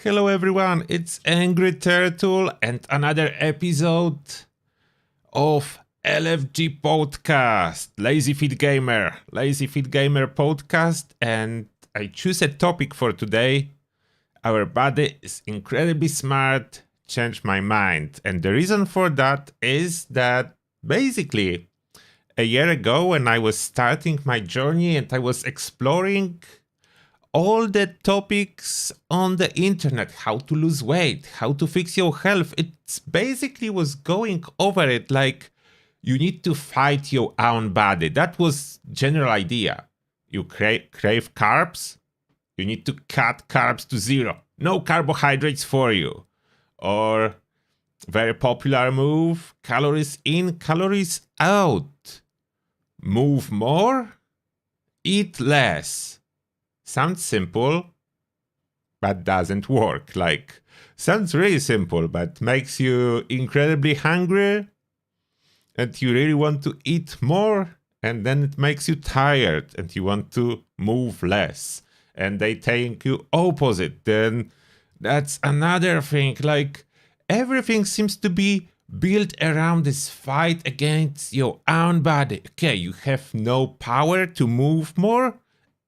Hello everyone, it's Angry Turtle and another episode of LFG podcast, Lazy Fit Gamer podcast, and I choose a topic for today. Our body is incredibly smart, changed my mind. And the reason for that is that basically a year ago when I was starting my journey and I was exploring all the topics on the internet, how to lose weight, how to fix your health, it's basically was going over it like you need to fight your own body. That was general idea. You crave carbs, you need to cut carbs to zero. No carbohydrates for you. Or very popular move, calories in, calories out. Move more, eat less. Sounds simple, but doesn't work. Like, sounds really simple, but makes you incredibly hungry and you really want to eat more, and then it makes you tired and you want to move less. And they take you opposite. Then that's another thing. Like, everything seems to be built around this fight against your own body. Okay, you have no power to move more.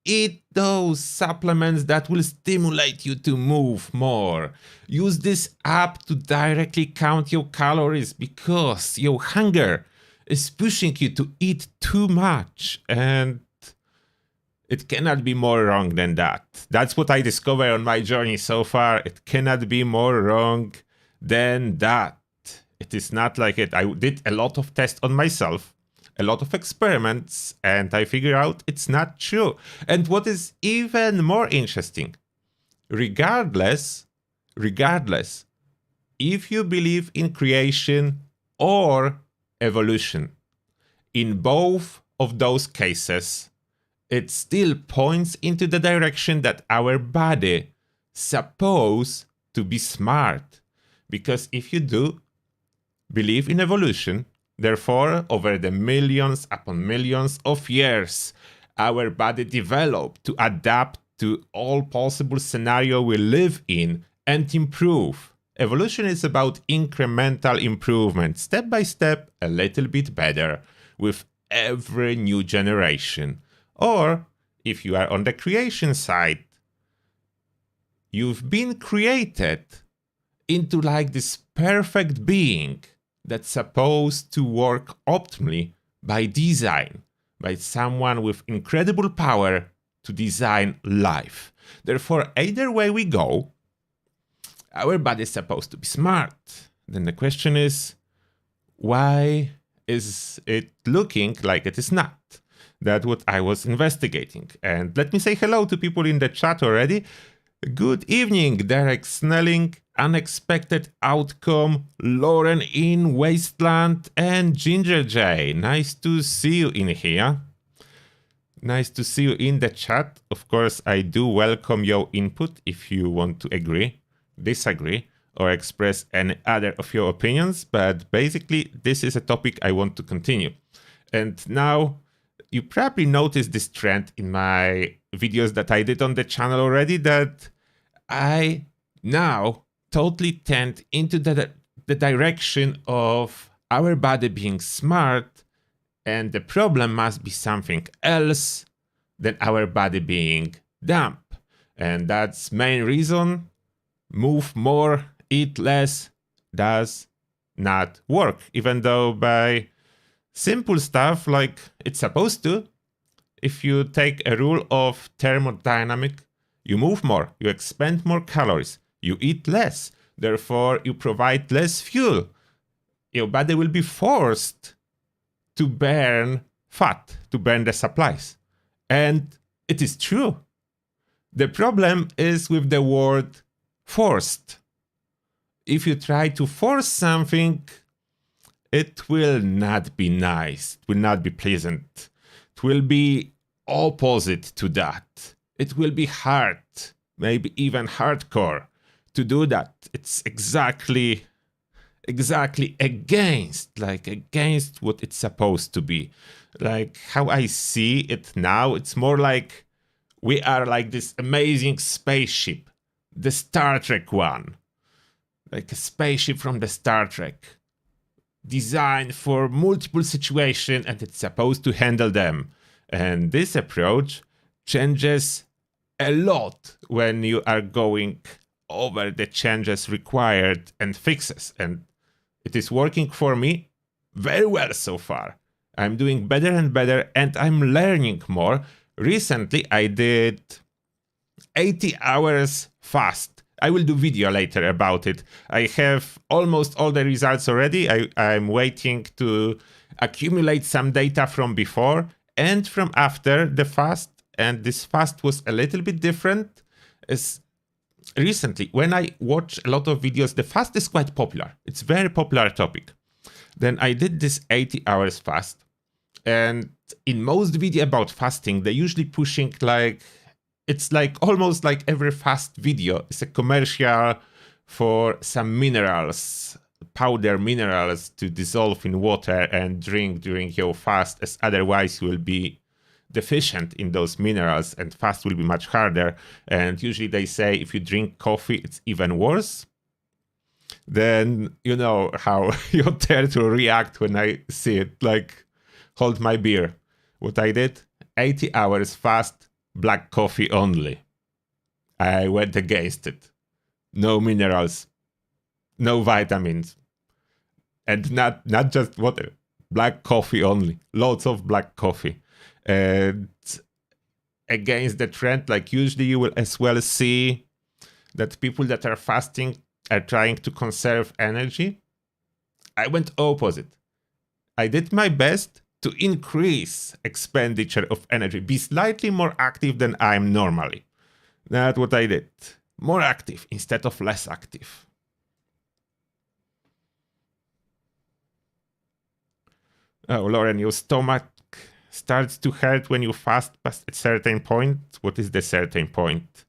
Eat those supplements that will stimulate you to move more. Use this app to directly count your calories because your hunger is pushing you to eat too much. And it cannot be more wrong than that. That's what I discovered on my journey so far. It cannot be more wrong than that. It is not like it. I did a lot of tests on myself, a lot of experiments, and I figure out it's not true. And what is even more interesting, regardless, if you believe in creation or evolution, in both of those cases, it still points into the direction that our body supposed to be smart. Because if you do believe in evolution, therefore, over the millions upon millions of years, our body developed to adapt to all possible scenarios we live in and improve. Evolution is about incremental improvement, step by step, a little bit better, with every new generation. Or, if you are on the creation side, you've been created into like this perfect being that's supposed to work optimally by design, by someone with incredible power to design life. Therefore, either way we go, our body is supposed to be smart. Then the question is, why is it looking like it is not? That's what I was investigating. And let me say hello to people in the chat already. Good evening, Derek Snelling, Unexpected Outcome, Lauren in Wasteland, and Ginger J. Nice to see you in here. Nice to see you in the chat. Of course, I do welcome your input if you want to agree, disagree, or express any other of your opinions. But basically, this is a topic I want to continue. And now, you probably noticed this trend in my videos that I did on the channel already, that I now totally tend into the direction of our body being smart, and the problem must be something else than our body being dumb. And that's main reason move more, eat less does not work, even though by simple stuff like it's supposed to. If you take a rule of thermodynamic, you move more, you expend more calories, you eat less, therefore you provide less fuel. Your body will be forced to burn fat, to burn the supplies. And it is true. The problem is with the word forced. If you try to force something, it will not be nice, it will not be pleasant. It will be opposite to that. It will be hard, maybe even hardcore to do that. It's exactly against what it's supposed to be. Like how I see it now, it's more like we are like this amazing spaceship the Star Trek one, like a spaceship from the Star Trek, designed for multiple situations and it's supposed to handle them. And this approach changes a lot when you are going over the changes required and fixes. And it is working for me very well so far. I'm doing better and better and I'm learning more. Recently, I did 80 hours fast. I will do video later about it. I have almost all the results already. I'm waiting to accumulate some data from before and from after the fast. And this fast was a little bit different. As recently, when I watch a lot of videos, the fast is quite popular. It's a very popular topic. Then I did this 80 hours fast. And in most video about fasting, they're usually pushing like, it's like almost like every fast video is a commercial for some minerals, powder minerals to dissolve in water and drink during your fast, as otherwise you will be deficient in those minerals and fast will be much harder. And usually they say if you drink coffee, it's even worse. Then you know how your third will react when I see it, like hold my beer. What I did, 80 hours fast, black coffee only. I went against it. No minerals, no vitamins, and not just water, black coffee only. Lots of black coffee. And against the trend, like usually you will as well see that people that are fasting are trying to conserve energy. I went opposite. I did my best to increase expenditure of energy, be slightly more active than I'm normally. That's what I did. More active instead of less active. Oh, Lauren, your stomach starts to hurt when you fast past a certain point. What is the certain point?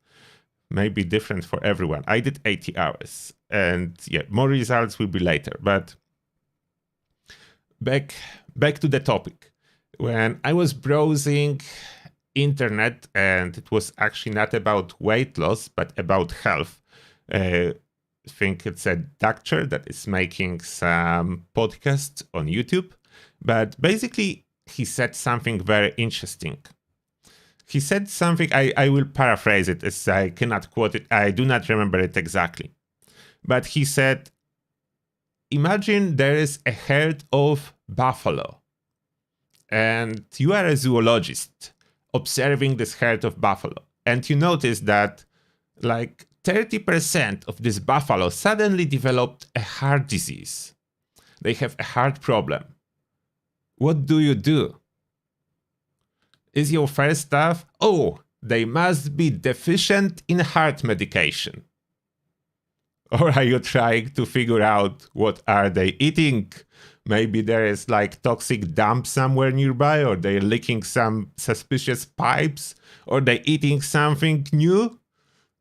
Maybe different for everyone. I did 80 hours. And yeah, more results will be later. But back to the topic. When I was browsing internet, and it was actually not about weight loss, but about health. I think it's a doctor that is making some podcasts on YouTube. But basically, he said something very interesting. He said something, I will paraphrase it as I cannot quote it. I do not remember it exactly. But he said, imagine there is a herd of buffalo. And you are a zoologist observing this herd of buffalo. And you notice that like 30% of this buffalo suddenly developed a heart disease. They have a heart problem. What do you do? Is your first stuff, oh, they must be deficient in heart medication? Or are you trying to figure out what are they eating? Maybe there is like toxic dump somewhere nearby, or they're licking some suspicious pipes, or they're eating something new.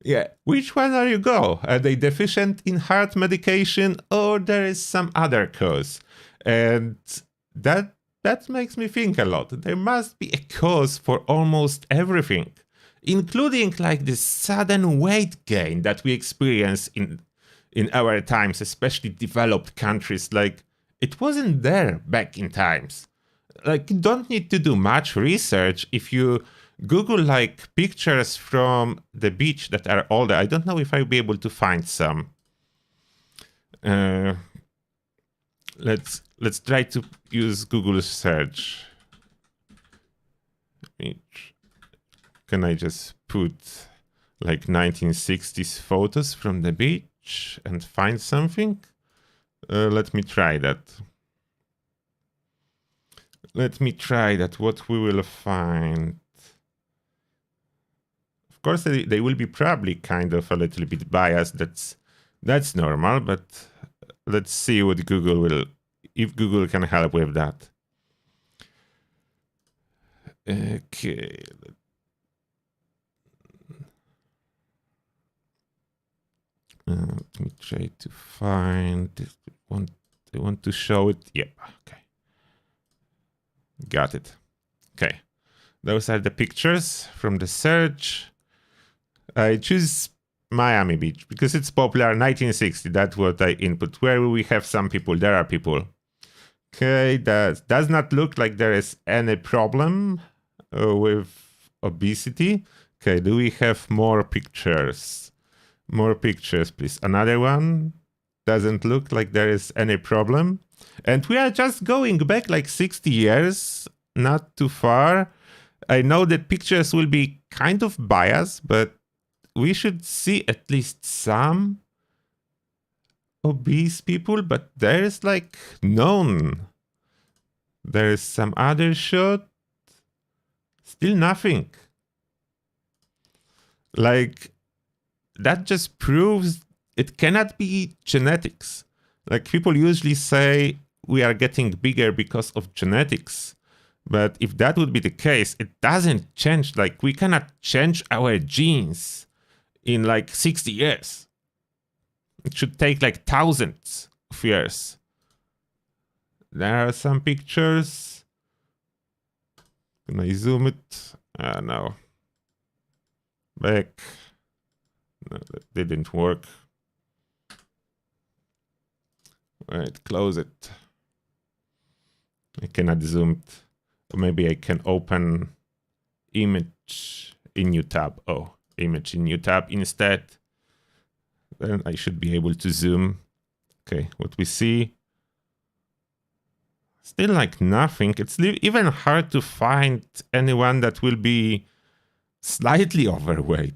Yeah, which one are you go? Are they deficient in heart medication, or there is some other cause? And that makes me think a lot. There must be a cause for almost everything, including like this sudden weight gain that we experience in our times, especially developed countries. Like, it wasn't there back in times. Like, you don't need to do much research. If you Google like pictures from the beach that are older, I don't know if I'll be able to find some. Let's try to use Google search. Can I just put like 1960s photos from the beach and find something? Let me try that. What we will find. Of course, they will be probably kind of a little bit biased. That's normal, but let's see what Google will, if Google can help with that. Okay. Let me try to find this one. I want to show it. Yep. Okay. Got it. Okay. Those are the pictures from the search. I choose Miami Beach, because it's popular. 1960, that's what I input. Where we have some people, there are people. Okay, that does not look like there is any problem with obesity. Okay, do we have more pictures? More pictures, please. Another one. Doesn't look like there is any problem. And we are just going back like 60 years, not too far. I know that pictures will be kind of biased, but we should see at least some obese people, but there is like none. There is some other shot. Still nothing. Like, that just proves it cannot be genetics. Like, people usually say we are getting bigger because of genetics. But if that would be the case, it doesn't change. Like, we cannot change our genes in like 60 years. It should take like thousands of years. There are some pictures. Can I zoom it? No. Back. No, that didn't work. Right, close it. I cannot zoom it. Or maybe I can open image in new tab. Oh, image in new tab instead. Then I should be able to zoom. Okay, what we see. Still like nothing. It's even hard to find anyone that will be slightly overweight.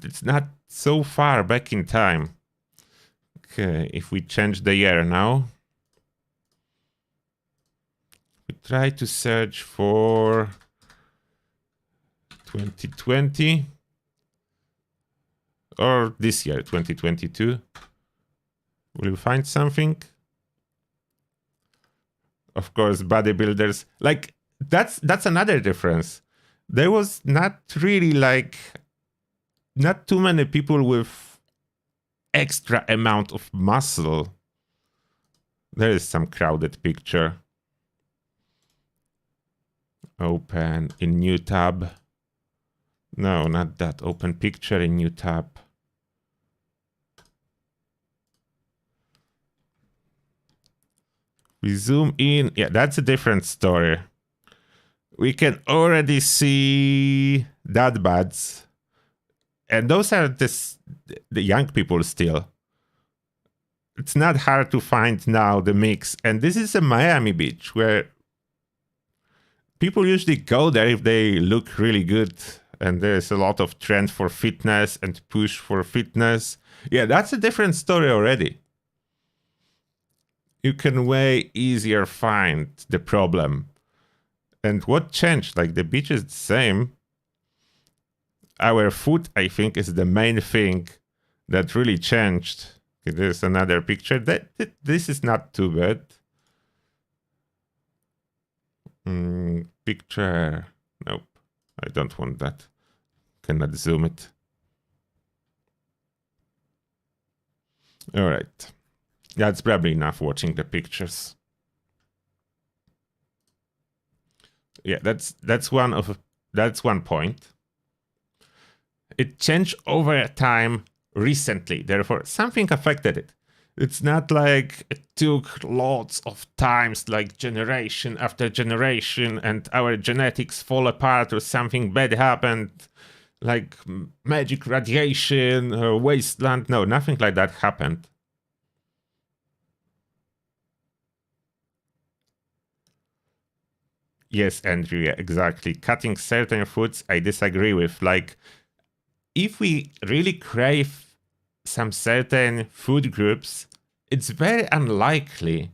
It's not so far back in time. Okay, if we change the year now. We try to search for 2020 or this year, 2022. Will we find something? Of course, bodybuilders. Like, that's another difference. There was not really like, not too many people with extra amount of muscle. There is some crowded picture. Open in new tab. No, not that. Open picture in new tab. We zoom in. Yeah, that's a different story. We can already see dad bods. And those are the young people still. It's not hard to find now the mix. And this is a Miami Beach where people usually go there if they look really good. And there's a lot of trend for fitness and push for fitness. Yeah, that's a different story already. You can way easier find the problem. And what changed? Like, the beach is the same. Our food, I think, is the main thing that really changed. Okay, there's another picture. This is not too bad. Picture. Nope. I don't want that. Cannot zoom it. All right. That's probably enough watching the pictures. Yeah, that's one point. It changed over time recently, therefore something affected it. It's not like it took lots of times, like generation after generation, and our genetics fall apart or something bad happened, like magic radiation or wasteland. No, nothing like that happened. Yes, Andrew, yeah, exactly. Cutting certain foods, I disagree with. Like, if we really crave some certain food groups, it's very unlikely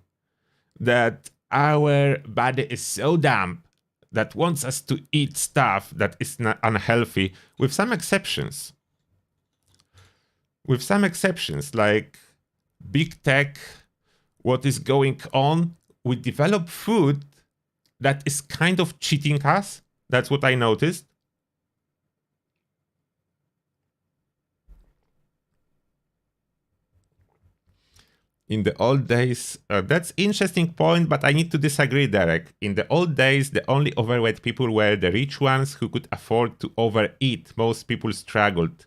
that our body is so dumb that wants us to eat stuff that is not unhealthy, with some exceptions. With some exceptions, like big tech, what is going on, we develop food that is kind of cheating us. That's what I noticed. In the old days, that's interesting point, but I need to disagree, Derek. In the old days, the only overweight people were the rich ones who could afford to overeat. Most people struggled.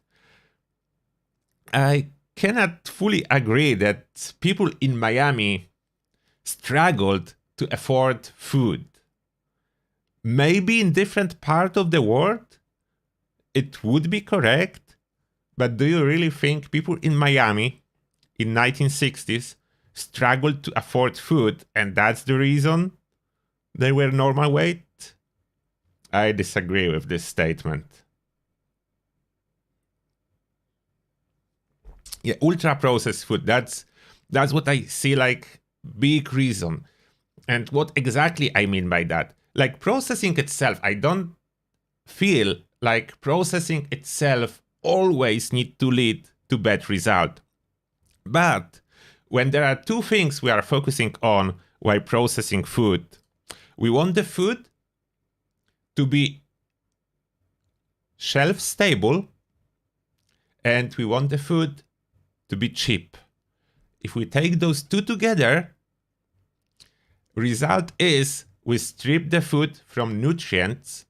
I cannot fully agree that people in Miami struggled to afford food. Maybe in different parts of the world, it would be correct, but do you really think people in Miami in 1960s struggled to afford food and that's the reason they were normal weight? I disagree with this statement. Yeah, ultra processed food, that's what I see like big reason. And what exactly I mean by that? Like processing itself, I don't feel like processing itself always need to lead to bad result. But when there are two things we are focusing on while processing food, we want the food to be shelf stable and we want the food to be cheap. If we take those two together, result is we strip the food from nutrients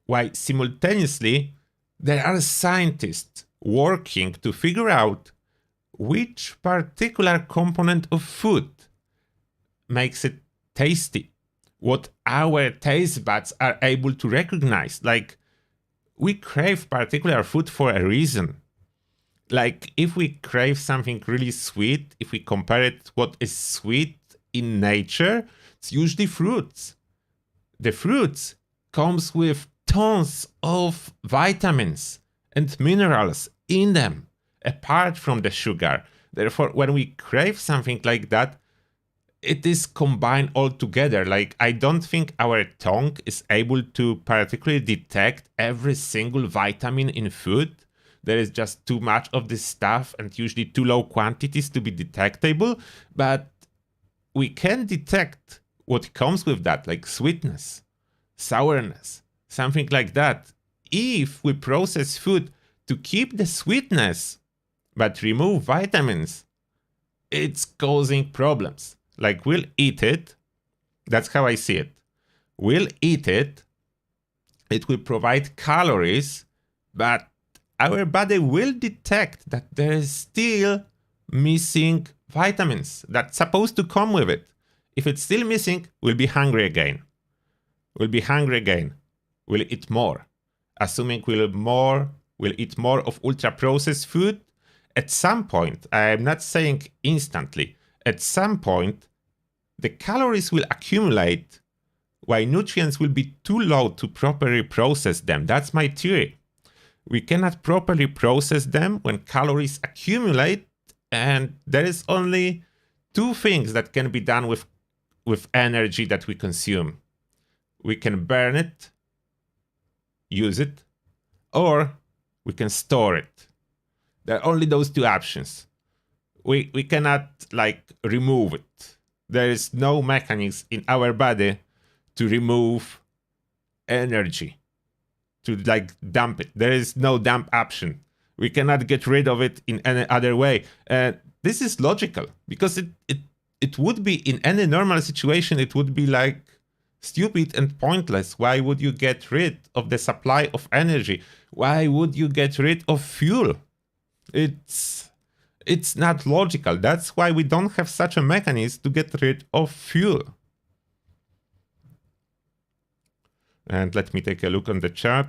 while simultaneously there are scientists working to figure out which particular component of food makes it tasty, what our taste buds are able to recognize. Like, we crave particular food for a reason. Like, if we crave something really sweet, if we compare it what is sweet in nature, it's usually fruits. The fruits comes with tons of vitamins and minerals in them, apart from the sugar. Therefore, when we crave something like that, it is combined all together. Like, I don't think our tongue is able to particularly detect every single vitamin in food. There is just too much of this stuff and usually too low quantities to be detectable. But we can detect what comes with that, like sweetness, sourness, something like that. If we process food to keep the sweetness but remove vitamins, it's causing problems. Like, we'll eat it. That's how I see it. We'll eat it. It will provide calories, but our body will detect that there is still missing vitamins that's supposed to come with it. If it's still missing, we'll be hungry again. We'll be hungry again. We'll eat more. Assuming we'll eat more of ultra processed food. At some point, I'm not saying instantly, at some point, the calories will accumulate while nutrients will be too low to properly process them. That's my theory. We cannot properly process them when calories accumulate, and there is only two things that can be done with energy that we consume. We can burn it, use it, or we can store it. There are only those two options. We cannot like remove it. There is no mechanism in our body to remove energy, to like dump it. There is no dump option. We cannot get rid of it in any other way. This is logical because it would be in any normal situation, it would be like stupid and pointless. Why would you get rid of the supply of energy? Why would you get rid of fuel? It's not logical. That's why we don't have such a mechanism to get rid of fuel. And let me take a look on the chart.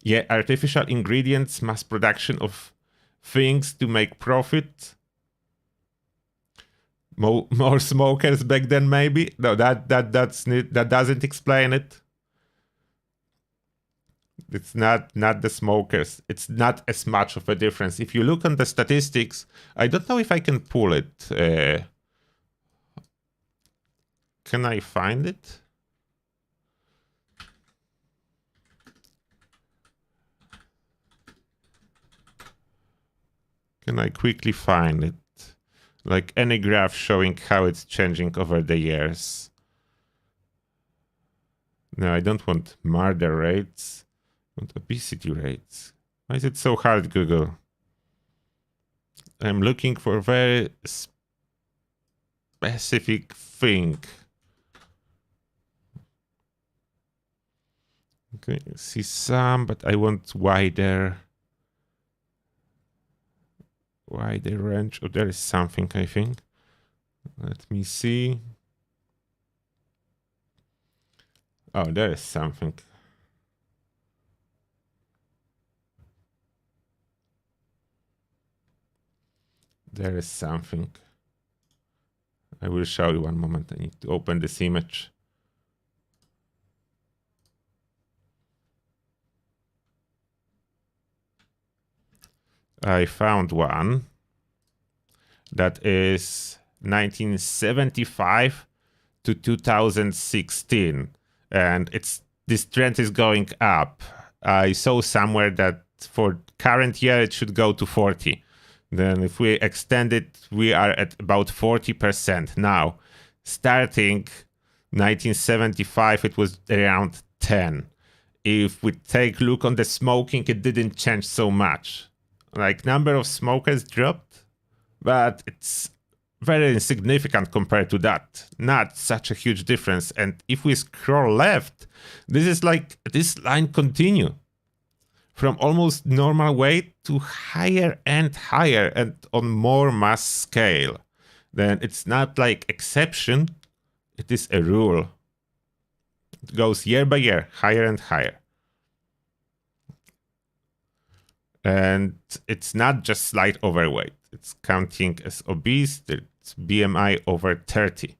Yeah, artificial ingredients, mass production of things to make profit. More smokers back then, maybe. No, that doesn't explain it. It's not the smokers. It's not as much of a difference. If you look on the statistics, I don't know if I can pull it. Can I find it? Can I quickly find it? Like any graph showing how it's changing over the years. No, I don't want murder rates. I want obesity rates. Why is it so hard, Google? I'm looking for a very specific thing. Okay, see some, but I want wider. wide range. Oh, there is something, I think. Let me see. Oh, there is something. There is something. I will show you one moment. I need to open this image. I found one that is 1975 to 2016, and this trend is going up. I saw somewhere that for current year it should go to 40. Then if we extend it, we are at about 40% now. Starting 1975, it was around 10. If we take a look on the smoking, it didn't change so much. Like, number of smokers dropped, but it's very insignificant compared to that. Not such a huge difference. And if we scroll left, this is like this line continue from almost normal weight to higher and higher and on more mass scale. Then it's not like exception, it is a rule. It goes year by year, higher and higher. And it's not just slight overweight. It's counting as obese, it's BMI over 30.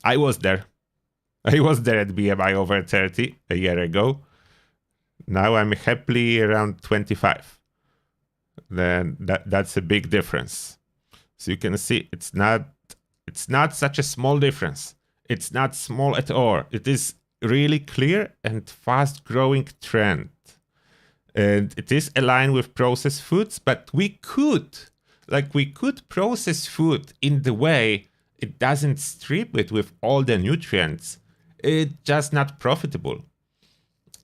I was there. I was there at BMI over 30 a year ago. Now I'm happily around 25. Then that's a big difference. So you can see it's not such a small difference. It's not small at all. It is really clear and fast growing trend. And it is aligned with processed foods, but we could process food in the way it doesn't strip it with all the nutrients. It's just not profitable.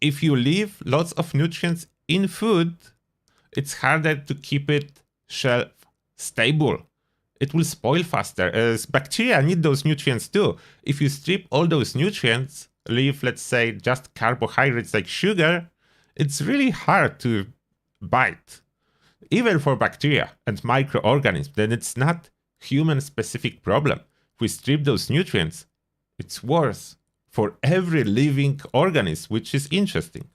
If you leave lots of nutrients in food, it's harder to keep it shelf stable. It will spoil faster, as bacteria need those nutrients too. If you strip all those nutrients, leave, let's say, just carbohydrates like sugar, it's really hard to bite. Even for bacteria and microorganisms, then it's not human-specific problem. If we strip those nutrients, it's worse for every living organism, which is interesting.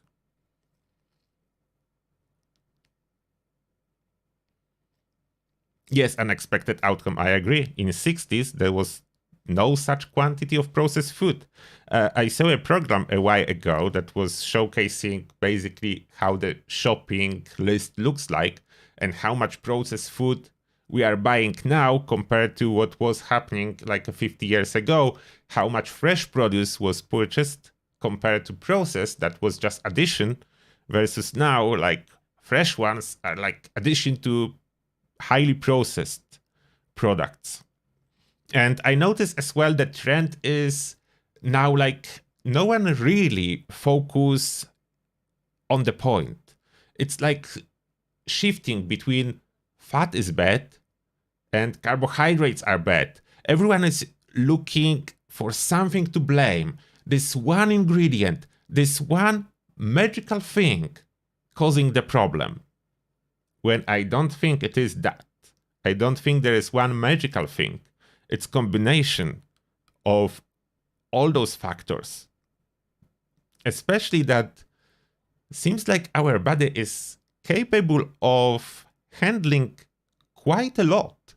Yes, unexpected outcome, I agree. In the 60s, there was no such quantity of processed food. I saw a program a while ago that was showcasing basically how the shopping list looks like and how much processed food we are buying now compared to what was happening like 50 years ago, how much fresh produce was purchased compared to processed, that was just addition, versus now like fresh ones are like addition to highly processed products. And I noticed as well the trend is now like no one really focus on the point. It's like shifting between fat is bad and carbohydrates are bad. Everyone is looking for something to blame. This one ingredient, this one magical thing causing the problem. When I don't think it is that. I don't think there is one magical thing. It's combination of all those factors. Especially that seems like our body is capable of handling quite a lot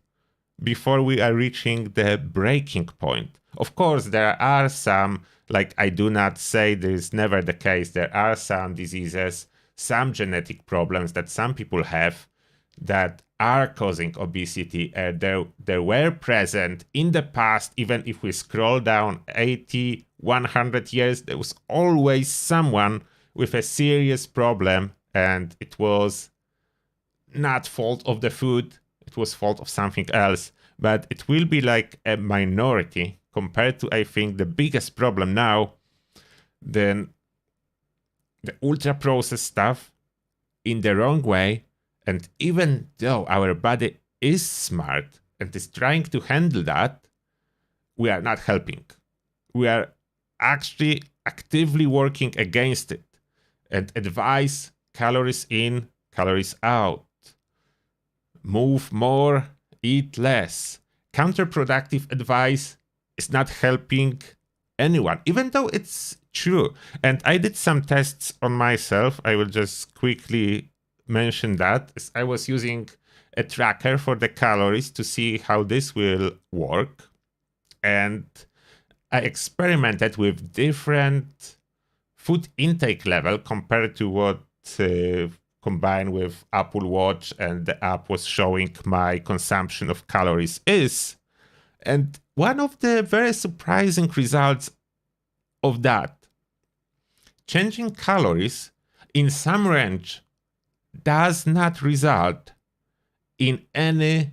before we are reaching the breaking point. Of course, there are some, like I do not say there is never the case, there are some diseases, some genetic problems that some people have that are causing obesity. They were present in the past. Even if we scroll down 80, 100 years, there was always someone with a serious problem, and it was not fault of the food, it was fault of something else. But it will be like a minority compared to, I think, the biggest problem now, then the ultra processed stuff in the wrong way. And even though our body is smart and is trying to handle that, we are not helping. We are actually actively working against it and advise calories in, calories out. move more, eat less. Counterproductive advice is not helping anyone, even though it's true. And I did some tests on myself. I will just quickly mention that. I was using a tracker for the calories to see how this will work. And I experimented with different food intake level compared to what combined with Apple Watch, and the app was showing my consumption of calories is. And one of the very surprising results of that, changing calories in some range does not result in any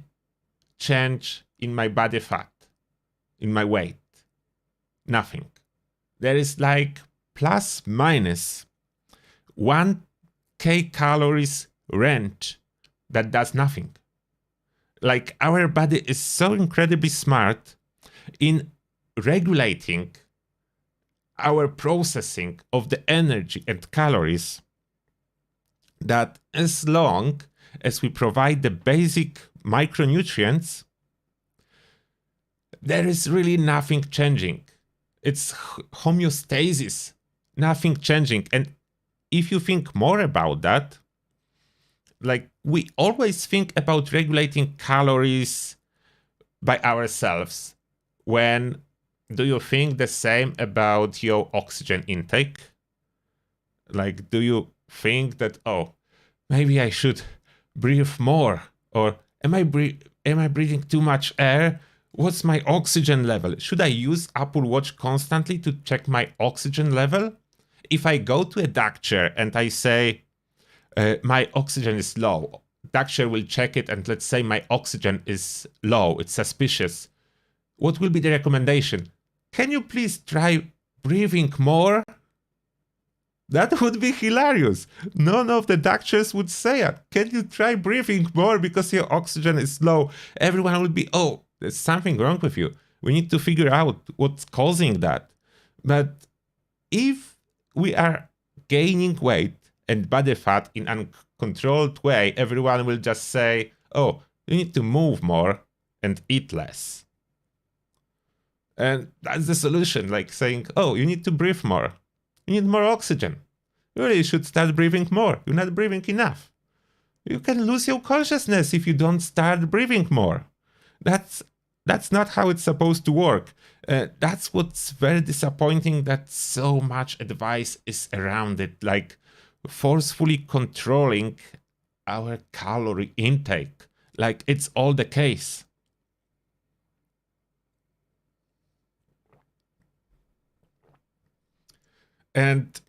change in my body fat, in my weight. Nothing. There is like plus minus 1k calories range that does nothing. Like, our body is so incredibly smart in regulating our processing of the energy and calories that as long as we provide the basic micronutrients, there is really nothing changing. It's homeostasis, nothing changing. And if you think more about that, like, we always think about regulating calories by ourselves. When do you think the same about your oxygen intake? Like, do you think that, oh, maybe I should breathe more? Or am I breathing too much air? What's my oxygen level? Should I use Apple Watch constantly to check my oxygen level? If I go to a doctor and I say, my oxygen is low, doctor will check it, and let's say my oxygen is low, it's suspicious. What will be the recommendation? Can you please try breathing more? That would be hilarious. None of the doctors would say it. Can you try breathing more because your oxygen is low? Everyone would be, oh, there's something wrong with you. We need to figure out what's causing that. But if we are gaining weight and body fat in an uncontrolled way, everyone will just say, oh, you need to move more and eat less. And that's the solution, like saying, oh, you need to breathe more. You need more oxygen. You really should start breathing more. You're not breathing enough. You can lose your consciousness if you don't start breathing more. That's not how it's supposed to work. That's what's very disappointing, that so much advice is around it, like forcefully controlling our calorie intake, like it's all the case. And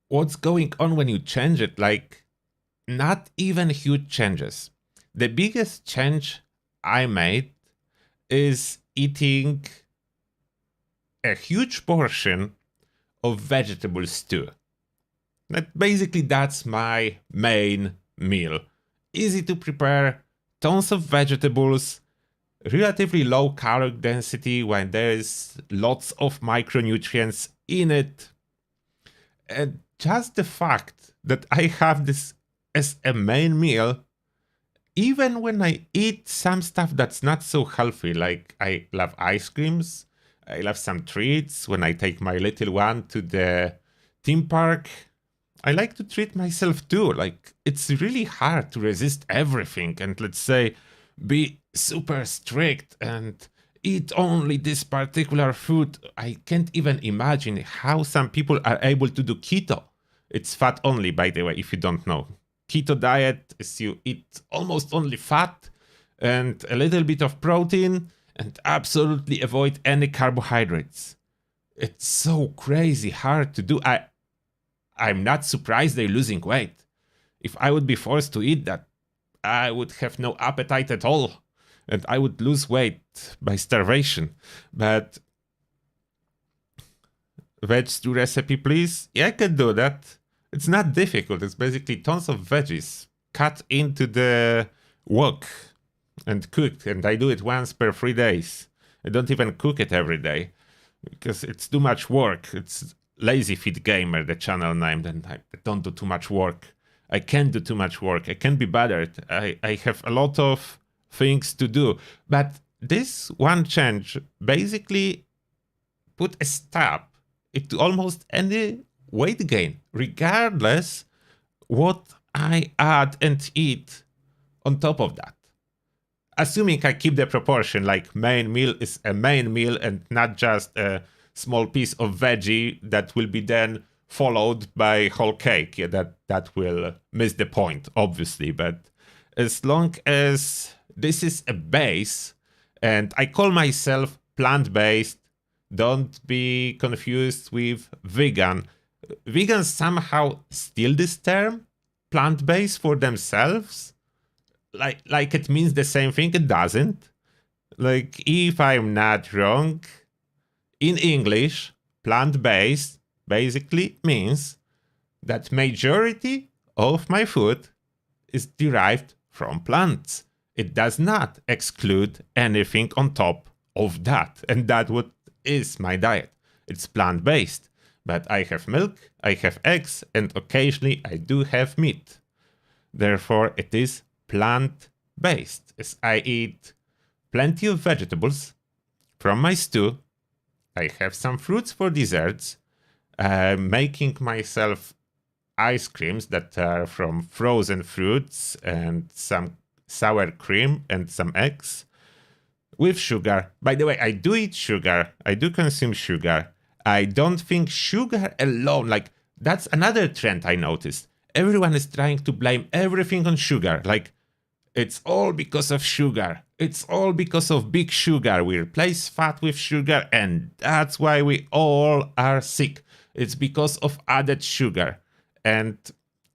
what's going on when you change it? Like, not even huge changes. The biggest change I made is eating a huge portion of vegetable stew. Basically, that's my main meal. Easy to prepare, tons of vegetables, relatively low calorie density when there's lots of micronutrients in it. And just the fact that I have this as a main meal, even when I eat some stuff that's not so healthy, like I love ice creams, I love some treats. When I take my little one to the theme park, I like to treat myself too. Like, it's really hard to resist everything and, let's say, be super strict and eat only this particular food. I can't even imagine how some people are able to do keto. It's fat only, by the way, if you don't know. Keto diet is you eat almost only fat and a little bit of protein and absolutely avoid any carbohydrates. It's so crazy hard to do. I'm not surprised they're losing weight. If I would be forced to eat that, I would have no appetite at all, and I would lose weight by starvation. But veg stew recipe, please? Yeah, I can do that. It's not difficult. It's basically tons of veggies cut into the wok and cooked, and I do it once per 3 days. I don't even cook it every day because it's too much work. It's Lazy Fit Gamer, the channel name, and I don't do too much work. I can't do too much work. I can't be bothered. I have a lot of things to do. But this one change basically put a stop into almost any weight gain, regardless what I add and eat on top of that. Assuming I keep the proportion, like main meal is a main meal and not just a small piece of veggie that will be then followed by whole cake. Yeah, that will miss the point, obviously. But as long as this is a base, and I call myself plant-based, don't be confused with vegan. Vegans somehow steal this term, plant-based, for themselves. Like it means the same thing. It doesn't. Like, if I'm not wrong, in English, plant-based basically means that majority of my food is derived from plants. It does not exclude anything on top of that. And that's what is my diet. It's plant-based. But I have milk, I have eggs, and occasionally I do have meat. Therefore, it is plant-based, as I eat plenty of vegetables from my stew. I have some fruits for desserts, making myself ice creams that are from frozen fruits and some sour cream and some eggs with sugar. By the way, I do eat sugar. I do consume sugar. I don't think sugar alone, like, that's another trend I noticed. Everyone is trying to blame everything on sugar. Like, it's all because of sugar. It's all because of big sugar. We replace fat with sugar, and that's why we all are sick. It's because of added sugar. And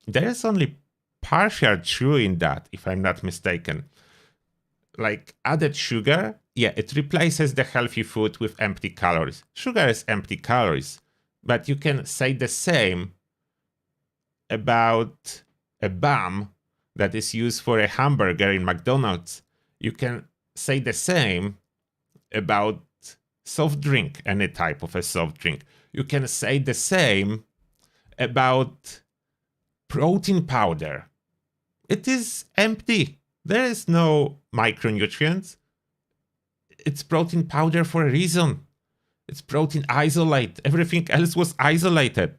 there's only partial true in that, if I'm not mistaken. Like, added sugar, yeah, it replaces the healthy food with empty calories. Sugar is empty calories. But you can say the same about a bun that is used for a hamburger in McDonald's. You can say the same about soft drink, any type of a soft drink. You can say the same about protein powder. It is empty. There is no micronutrients. It's protein powder for a reason. It's protein isolate. Everything else was isolated.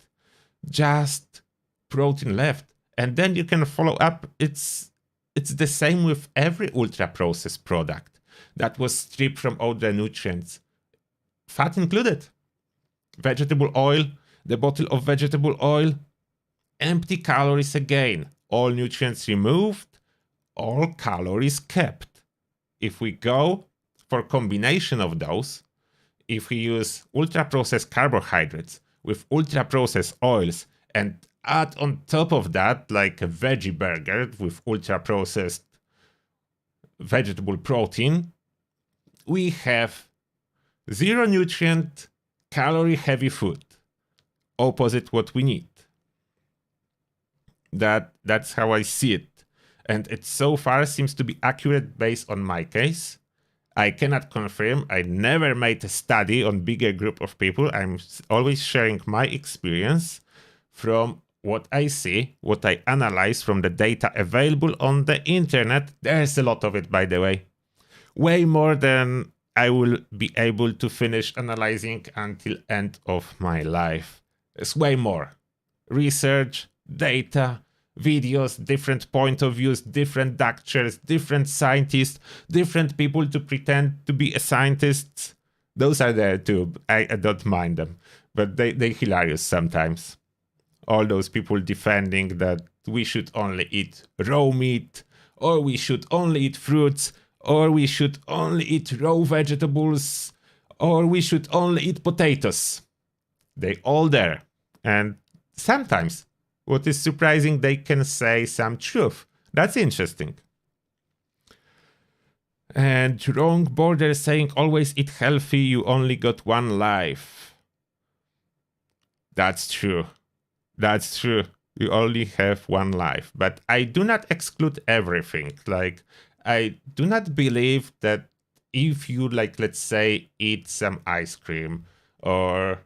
Just protein left. And then you can follow up. It's the same with every ultra-processed product that was stripped from all the nutrients. Fat included. Vegetable oil, the bottle of vegetable oil, empty calories again. All nutrients removed, all calories kept. If we go for combination of those, if we use ultra-processed carbohydrates with ultra-processed oils and add on top of that like a veggie burger with ultra-processed vegetable protein, we have zero nutrient, calorie heavy food. Opposite what we need. That's how I see it. And it so far seems to be accurate based on my case. I cannot confirm. I never made a study on bigger group of people. I'm always sharing my experience from what I see, what I analyze from the data available on the internet. There's a lot of it, by the way. Way more than I will be able to finish analyzing until end of my life. It's way more. Research, data, videos, different point of views, different doctors, different scientists, different people to pretend to be a scientist. Those are there too. I don't mind them, but they're hilarious sometimes. All those people defending that we should only eat raw meat, or we should only eat fruits, or we should only eat raw vegetables, or we should only eat potatoes. They all there. And sometimes, what is surprising, they can say some truth. That's interesting. And wrong border saying always eat healthy, you only got one life. That's true. That's true. You only have one life. But I do not exclude everything. Like, I do not believe that if you, like, let's say, eat some ice cream or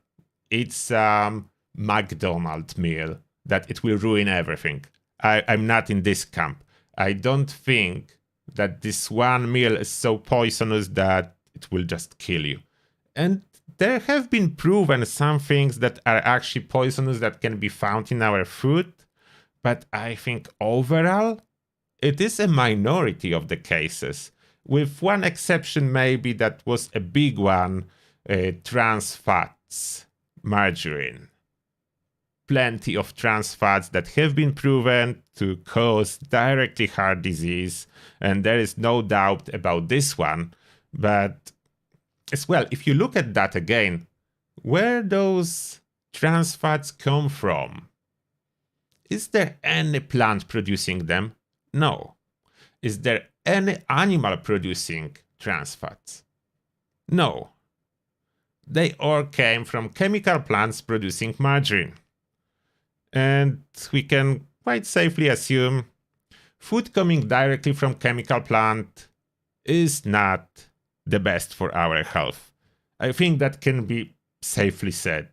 eat some McDonald's meal, that it will ruin everything. I'm not in this camp. I don't think that this one meal is so poisonous that it will just kill you. And there have been proven some things that are actually poisonous that can be found in our food, but I think overall, it is a minority of the cases, with one exception maybe that was a big one, trans fats, margarine. Plenty of trans fats that have been proven to cause directly heart disease, and there is no doubt about this one. But as well, if you look at that again, where those trans fats come from? Is there any plant producing them? No. Is there any animal producing trans fats? No. They all came from chemical plants producing margarine. And we can quite safely assume food coming directly from chemical plant is not the best for our health. I think that can be safely said.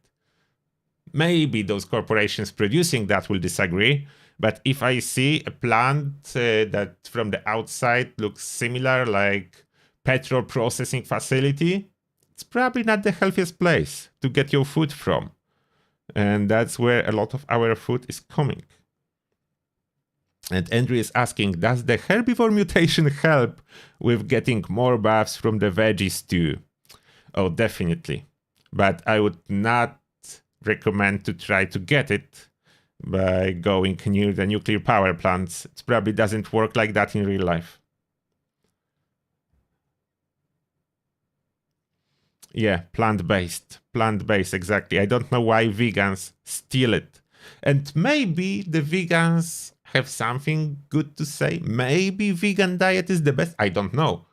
Maybe those corporations producing that will disagree, but if I see a plant that from the outside looks similar, like petrol processing facility, it's probably not the healthiest place to get your food from. And that's where a lot of our food is coming. And Andrew is asking, does the herbivore mutation help with getting more buffs from the veggies too? Oh, definitely. But I would not recommend to try to get it by going near the nuclear power plants. It probably doesn't work like that in real life. Yeah, plant-based, exactly. I don't know why vegans steal it. And maybe the vegans have something good to say. Maybe vegan diet is the best. I don't know.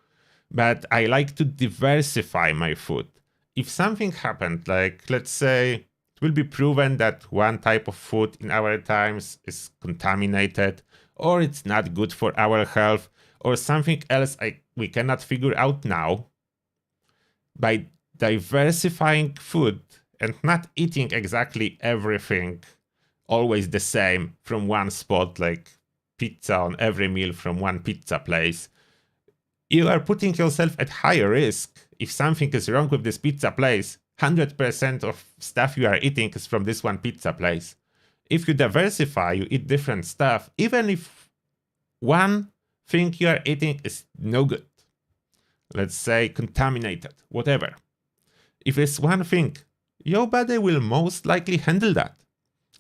But I like to diversify my food. If something happened, like let's say it will be proven that one type of food in our times is contaminated, or it's not good for our health, or something else we cannot figure out now, by diversifying food and not eating exactly everything always the same from one spot, like pizza on every meal from one pizza place, you are putting yourself at higher risk. If something is wrong with this pizza place, 100% of stuff you are eating is from this one pizza place. If you diversify, you eat different stuff, even if one thing you are eating is no good, let's say contaminated, whatever. If it's one thing, your body will most likely handle that.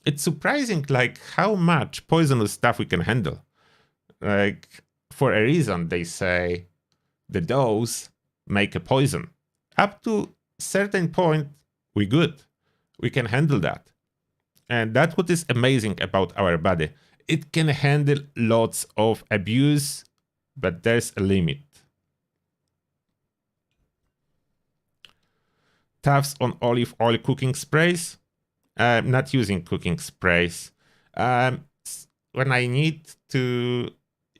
It's surprising like how much poisonous stuff we can handle. Like, for a reason, they say the dose make a poison. Up to certain point, we good. We can handle that. And that's what is amazing about our body. It can handle lots of abuse, but there's a limit. Tafts on olive oil cooking sprays. I'm not using cooking sprays. When I need to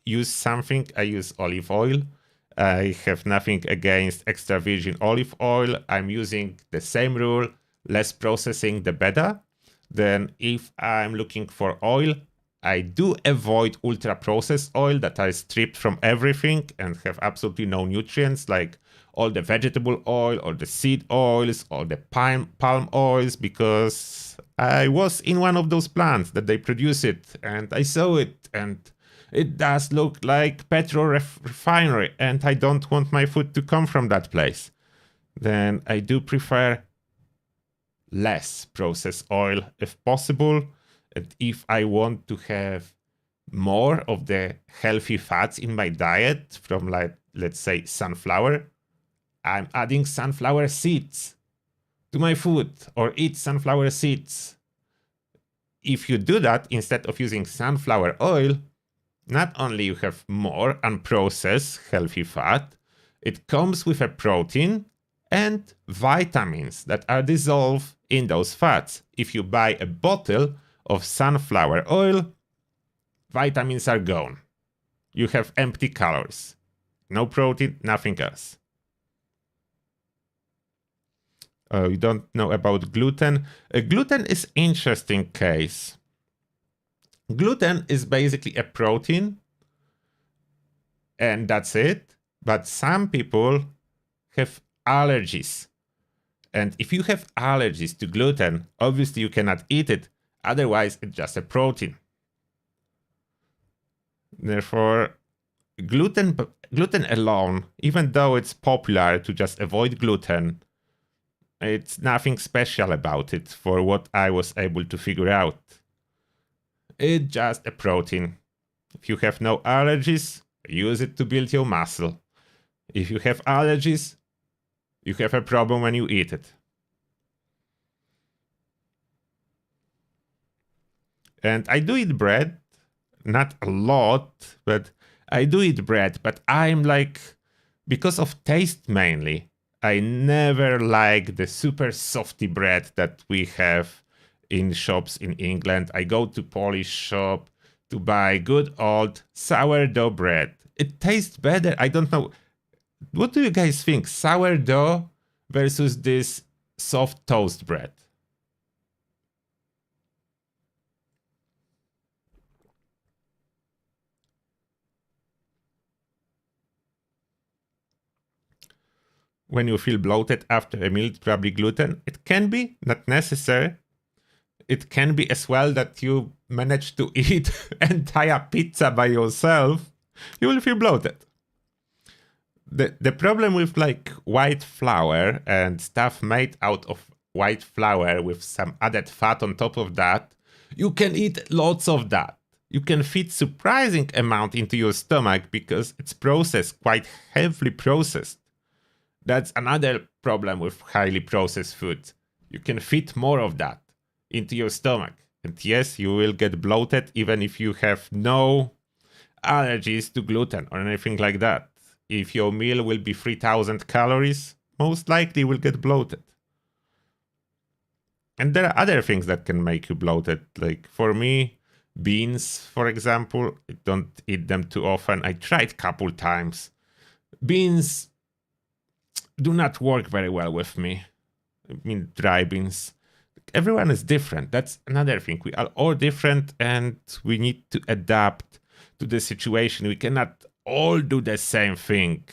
use something, I use olive oil. I have nothing against extra virgin olive oil. I'm using the same rule, less processing, the better. Then if I'm looking for oil, I do avoid ultra processed oil that are stripped from everything and have absolutely no nutrients, like all the vegetable oil or the seed oils or the palm oils, because I was in one of those plants that they produce it and I saw it and it does look like petrol refinery and I don't want my food to come from that place. Then I do prefer less processed oil if possible. And if I want to have more of the healthy fats in my diet from, like, let's say sunflower, I'm adding sunflower seeds to my food or eat sunflower seeds. If you do that instead of using sunflower oil, not only you have more unprocessed healthy fat, it comes with a protein and vitamins that are dissolved in those fats. If you buy a bottle of sunflower oil, vitamins are gone. You have empty calories. No protein, nothing else. You don't know about gluten? Gluten is interesting case. Gluten is basically a protein, and that's it. But some people have allergies. And if you have allergies to gluten, obviously you cannot eat it. Otherwise, it's just a protein. Therefore, gluten alone, even though it's popular to just avoid gluten, it's nothing special about it for what I was able to figure out. It's just a protein. If you have no allergies, use it to build your muscle. If you have allergies, you have a problem when you eat it. And I do eat bread, not a lot, but I do eat bread, but I'm like, because of taste mainly, I never like the super softy bread that we have in shops in England. I go to Polish shop to buy good old sourdough bread. It tastes better. I don't know. What do you guys think? Sourdough versus this soft toast bread? When you feel bloated after a meal, it's probably gluten. It can be, not necessary. It can be as well that you manage to eat entire pizza by yourself. You will feel bloated. The problem with like white flour and stuff made out of white flour with some added fat on top of that, you can eat lots of that. You can fit surprising amount into your stomach because it's processed, quite heavily processed. That's another problem with highly processed food. You can fit more of that into your stomach. And yes, you will get bloated even if you have no allergies to gluten or anything like that. If your meal will be 3,000 calories, most likely you will get bloated. And there are other things that can make you bloated. Like for me, beans, for example, I don't eat them too often. I tried couple times. Beans do not work very well with me. I mean, dry beans. Everyone is different. That's another thing. We are all different and we need to adapt to the situation. We cannot all do the same thing.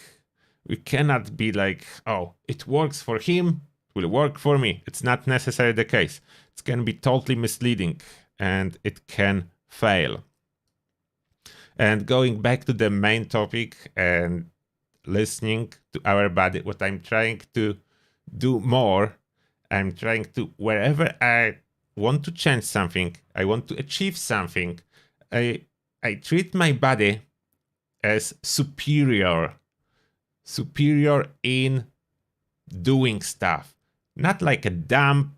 We cannot be like, oh, it works for him, it will work for me. It's not necessarily the case. It can be totally misleading and it can fail. And going back to the main topic and listening to our body, what I'm trying to do more, I'm trying to, wherever I want to change something, I want to achieve something, I treat my body as superior in doing stuff, not like a dumb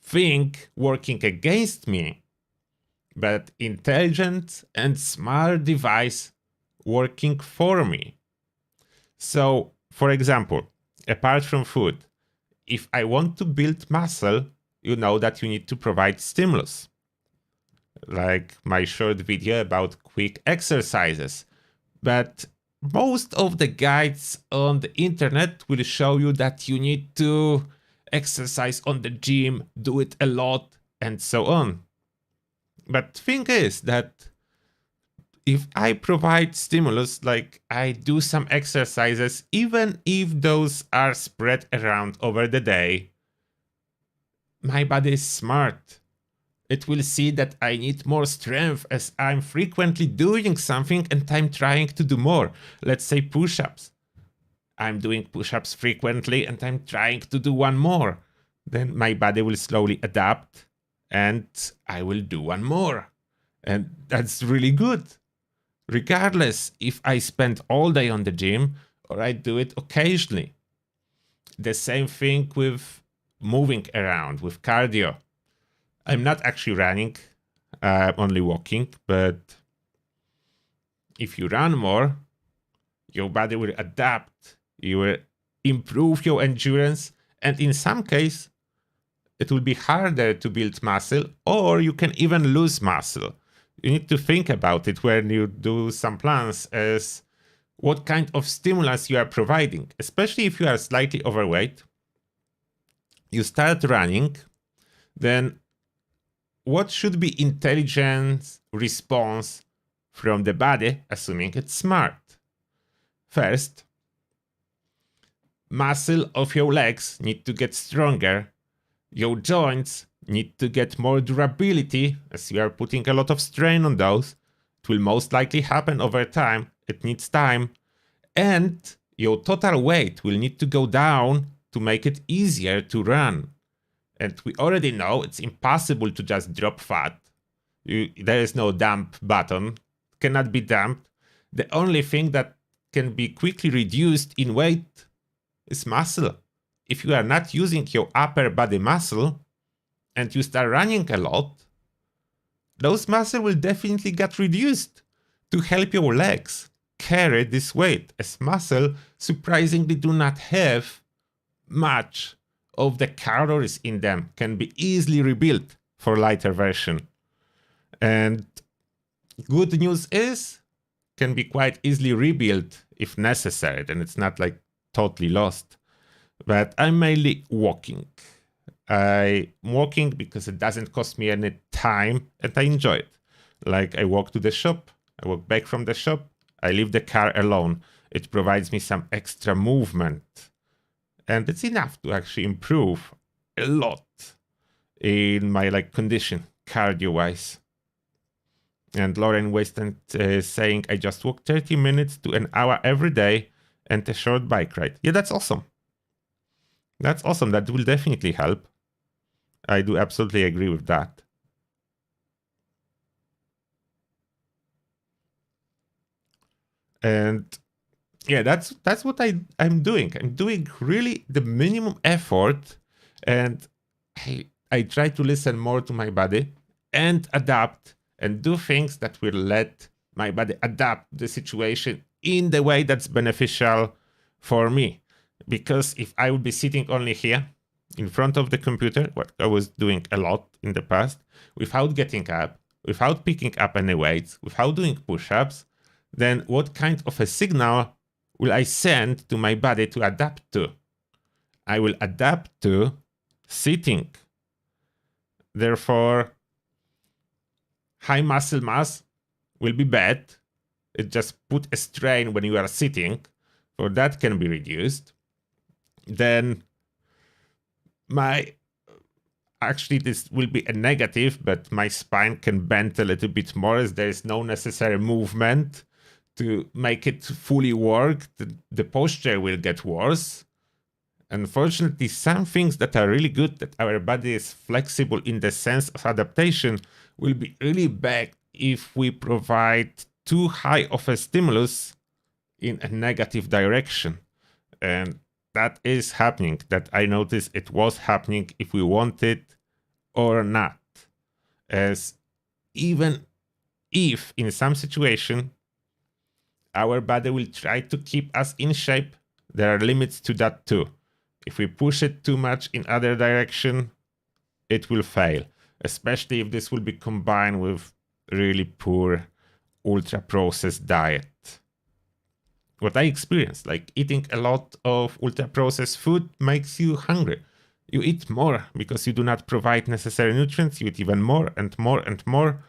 thing working against me, but intelligent and smart device working for me. So, for example, apart from food, if I want to build muscle, you know that you need to provide stimulus. Like my short video about quick exercises. But most of the guides on the internet will show you that you need to exercise on the gym, do it a lot, and so on. But thing is that if I provide stimulus, like I do some exercises, even if those are spread around over the day, my body is smart. It will see that I need more strength as I'm frequently doing something and I'm trying to do more. Let's say push-ups. I'm doing push-ups frequently and I'm trying to do one more. Then my body will slowly adapt and I will do one more. And that's really good. Regardless if I spend all day on the gym or I do it occasionally. The same thing with moving around, with cardio. I'm not actually running, I'm only walking, but if you run more, your body will adapt, you will improve your endurance, and in some case, it will be harder to build muscle, or you can even lose muscle. You need to think about it when you do some plans as what kind of stimulus you are providing, especially if you are slightly overweight. You start running, then what should be intelligent response from the body, assuming it's smart? First, muscle of your legs need to get stronger. Your joints need to get more durability, as you are putting a lot of strain on those. It will most likely happen over time. It needs time. And your total weight will need to go down to make it easier to run. And we already know it's impossible to just drop fat. There is no dump button. It cannot be dumped. The only thing that can be quickly reduced in weight is muscle. If you are not using your upper body muscle and you start running a lot, those muscle will definitely get reduced to help your legs carry this weight, as muscle surprisingly do not have much of the calories in them, can be easily rebuilt for lighter version. And good news is, can be quite easily rebuilt if necessary, then it's not like totally lost. But I'm mainly walking. I'm walking because it doesn't cost me any time and I enjoy it. Like I walk to the shop, I walk back from the shop, I leave the car alone. It provides me some extra movement. And it's enough to actually improve a lot in my condition, cardio-wise. And Lauren Weston is saying, I just walk 30 minutes to an hour every day and a short bike ride. Yeah, that's awesome. That's awesome. That will definitely help. I do absolutely agree with that. And yeah, that's what I'm doing. I'm doing really the minimum effort, and I try to listen more to my body and adapt and do things that will let my body adapt the situation in the way that's beneficial for me. Because if I would be sitting only here in front of the computer, what I was doing a lot in the past, without getting up, without picking up any weights, without doing push-ups, then what kind of a signal will I send to my body to adapt to? I will adapt to sitting. Therefore, high muscle mass will be bad. It just put a strain when you are sitting, so that can be reduced. Then actually this will be a negative, but my spine can bend a little bit more as there is no necessary movement to make it fully work. The posture will get worse. Unfortunately, some things that are really good, that our body is flexible in the sense of adaptation, will be really bad if we provide too high of a stimulus in a negative direction. And that is happening. That I noticed it was happening if we want it or not. As even if in some situation our body will try to keep us in shape, there are limits to that too. If we push it too much in other direction, it will fail, especially if this will be combined with really poor ultra-processed diet. What I experienced, like eating a lot of ultra-processed food makes you hungry. You eat more because you do not provide necessary nutrients, you eat even more and more and more.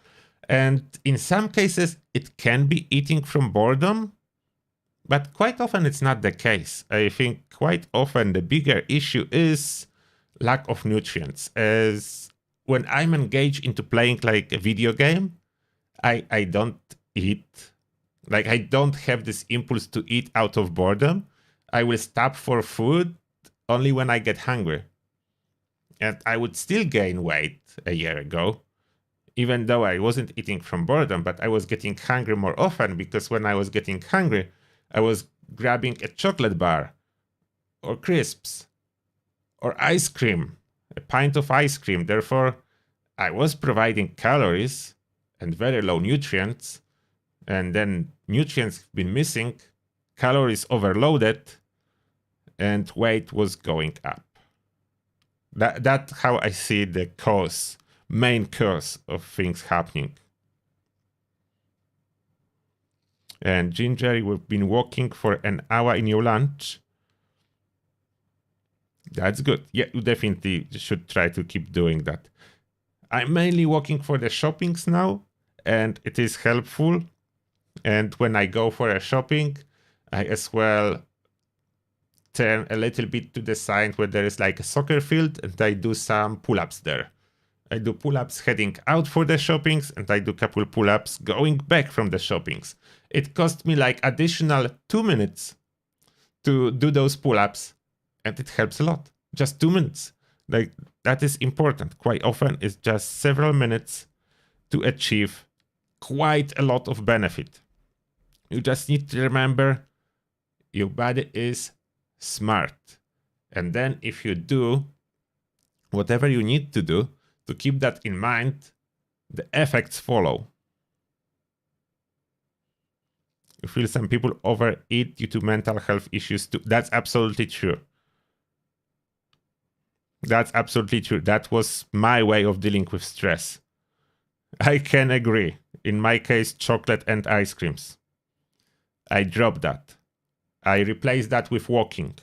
And in some cases, it can be eating from boredom, but quite often it's not the case. I think quite often the bigger issue is lack of nutrients. As when I'm engaged into playing like a video game, I don't eat. Like I don't have this impulse to eat out of boredom. I will stop for food only when I get hungry. And I would still gain weight a year ago, even though I wasn't eating from boredom, but I was getting hungry more often because when I was getting hungry, I was grabbing a chocolate bar or crisps or ice cream, a pint of ice cream. Therefore, I was providing calories and very low nutrients, and then nutrients have been missing, calories overloaded, and weight was going up. That's how I see the main cause of things happening. And Ginger, we've been walking for an hour in your lunch. That's good. Yeah, you definitely should try to keep doing that. I'm mainly walking for the shoppings now, and it is helpful. And when I go for a shopping, I as well turn a little bit to the side where there is like a soccer field, and I do some pull-ups there. I do pull-ups heading out for the shoppings, and I do couple pull-ups going back from the shoppings. It cost me like additional 2 minutes to do those pull-ups, and it helps a lot. Just 2 minutes. Like, that is important. Quite often it's just several minutes to achieve quite a lot of benefit. You just need to remember your body is smart. And then if you do whatever you need to do to keep that in mind, the effects follow. You feel some people overeat due to mental health issues too. That's absolutely true. That's absolutely true. That was my way of dealing with stress. I can agree. In my case, chocolate and ice creams. I dropped that. I replaced that with walking.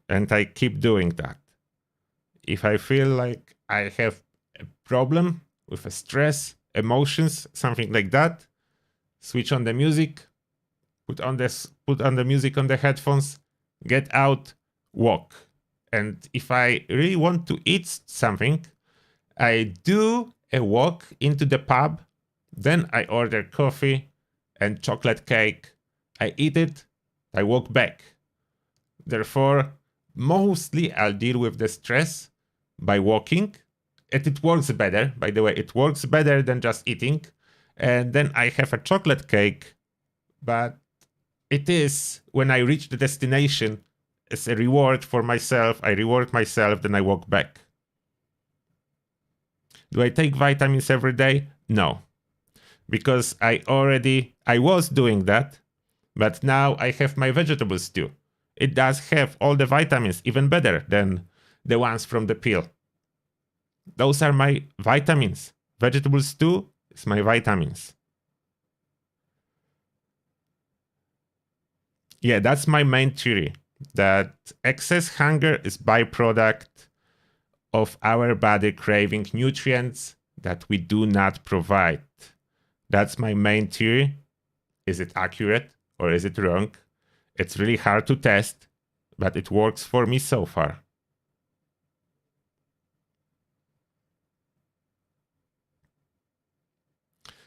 And I keep doing that. If I feel like I have a problem with a stress, emotions, something like that, switch on the music, put on the music on the headphones, get out, walk. And if I really want to eat something, I do a walk into the pub, then I order coffee and chocolate cake. I eat it, I walk back. Therefore, mostly I'll deal with the stress by walking. And it works better, by the way, it works better than just eating. And then I have a chocolate cake, but it is when I reach the destination, as a reward for myself. I reward myself, then I walk back. Do I take vitamins every day? No. Because I was doing that, but now I have my vegetable stew. It does have all the vitamins, even better than the ones from the pill. Those are my vitamins. Vegetable stew is my vitamins. Yeah, that's my main theory. That excess hunger is byproduct of our body craving nutrients that we do not provide. That's my main theory. Is it accurate or is it wrong? It's really hard to test, but it works for me so far.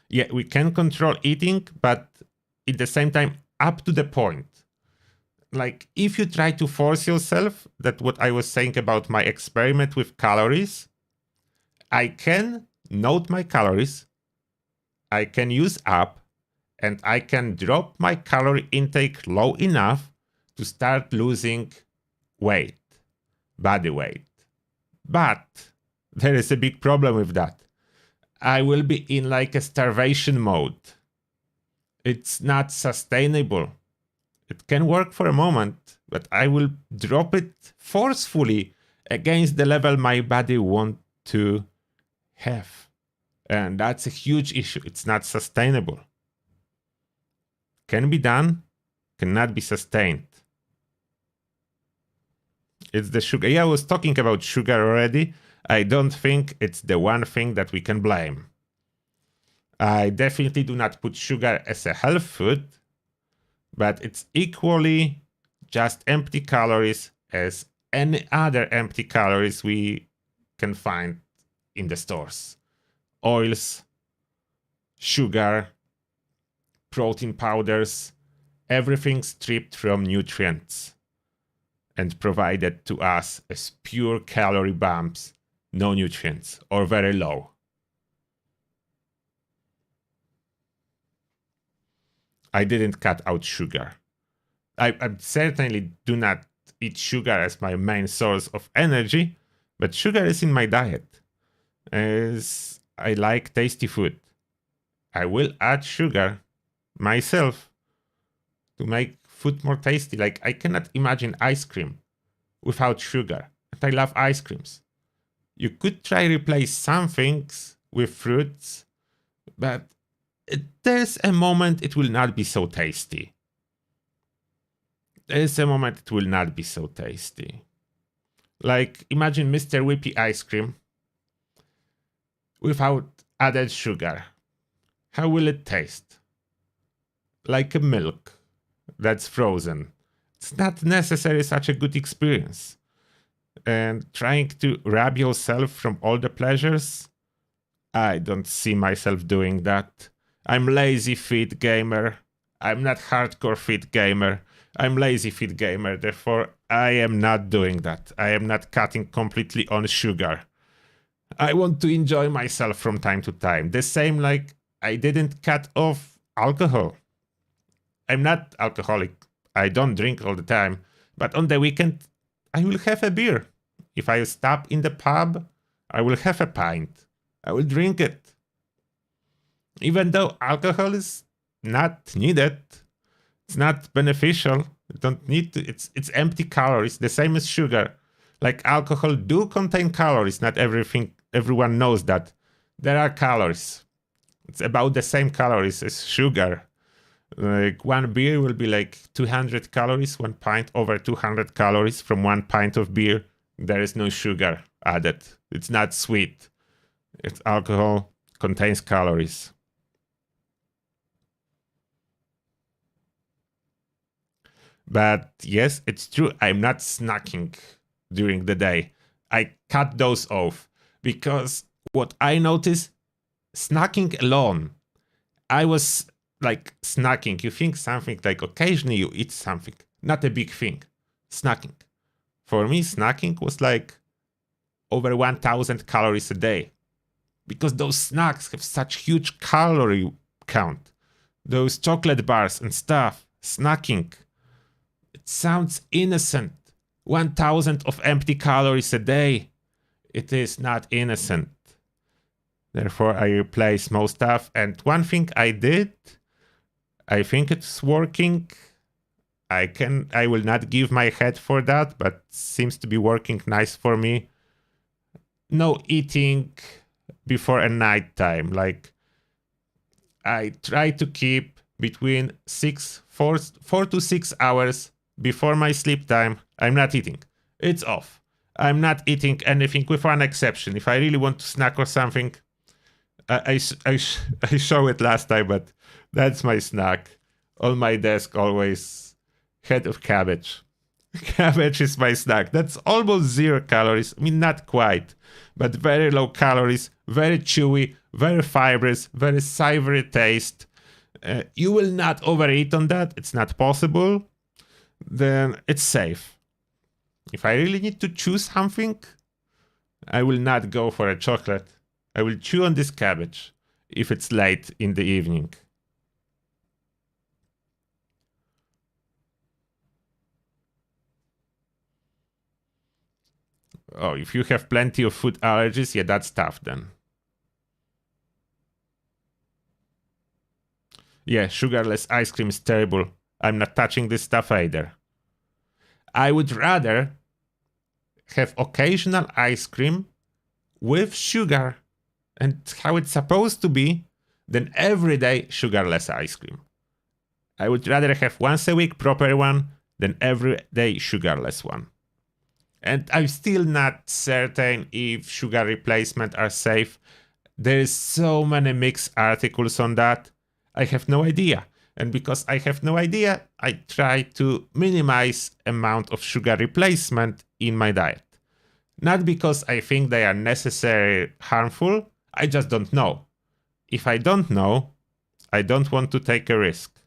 Yeah, we can control eating, but at the same time, up to the point. Like, if you try to force yourself, that what I was saying about my experiment with calories, I can note my calories, I can use app, and I can drop my calorie intake low enough to start losing weight, body weight. But there is a big problem with that. I will be in like a starvation mode. It's not sustainable. It can work for a moment, but I will drop it forcefully against the level my body wants to have. And that's a huge issue. It's not sustainable. Can be done, cannot be sustained. It's the sugar. Yeah, I was talking about sugar already. I don't think it's the one thing that we can blame. I definitely do not put sugar as a health food, but it's equally just empty calories as any other empty calories we can find in the stores. Oils, sugar, protein powders, everything stripped from nutrients and provided to us as pure calorie bumps, no nutrients, or very low. I didn't cut out sugar. I certainly do not eat sugar as my main source of energy, but sugar is in my diet, as I like tasty food. I will add sugar myself to make food more tasty. Like, I cannot imagine ice cream without sugar, and I love ice creams. You could try replace some things with fruits, but there's a moment it will not be so tasty. There's a moment it will not be so tasty. Like, imagine Mr. Whippy ice cream. without added sugar. How will it taste? Like a milk that's frozen. It's not necessarily such a good experience. And trying to rob yourself from all the pleasures, I don't see myself doing that. I'm lazy fit gamer. I'm not hardcore fit gamer. I'm lazy fit gamer, therefore I am not doing that. I am not cutting completely on sugar. I want to enjoy myself from time to time. The same like I didn't cut off alcohol. I'm not alcoholic. I don't drink all the time. But on the weekend, I will have a beer. If I stop in the pub, I will have a pint. I will drink it. Even though alcohol is not needed, it's not beneficial. You don't need to. It's empty calories, the same as sugar. Like alcohol do contain calories. Not everyone knows that. There are calories. It's about the same calories as sugar. Like one beer will be like 200 calories, 1 pint over 200 calories from 1 pint of beer. There is no sugar added. It's not sweet. It's alcohol, contains calories. But yes, it's true, I'm not snacking during the day. I cut those off because what I noticed, snacking alone, I was like snacking. You think something like occasionally you eat something, not a big thing. Snacking. For me, snacking was like over 1000 calories a day because those snacks have such huge calorie count. Those chocolate bars and stuff, snacking. It sounds innocent. 1000 of empty calories a day. It is not innocent. Therefore, I replace most stuff. And one thing I did, I think it's working. I will not give my head for that, but seems to be working nice for me. No eating before a night time. Like I try to keep between 4 to 6 hours before my sleep time. I'm not eating. It's off. I'm not eating anything with one exception. If I really want to snack or something, I show it last time, but that's my snack. On my desk always head of cabbage. Cabbage is my snack. That's almost 0 calories. I mean, not quite, but very low calories, very chewy, very fibrous, very savory taste. You will not overeat on that. It's not possible. Then it's safe. If I really need to choose something, I will not go for a chocolate. I will chew on this cabbage if it's late in the evening. Oh, if you have plenty of food allergies, yeah, that's tough then. Yeah, sugarless ice cream is terrible. I'm not touching this stuff either. I would rather have occasional ice cream with sugar and how it's supposed to be than everyday sugarless ice cream. I would rather have once a week proper one than everyday sugarless one. And I'm still not certain if sugar replacement are safe. There is so many mixed articles on that. I have no idea. And because I have no idea, I try to minimize amount of sugar replacement in my diet. Not because I think they are necessarily harmful, I just don't know. If I don't know, I don't want to take a risk.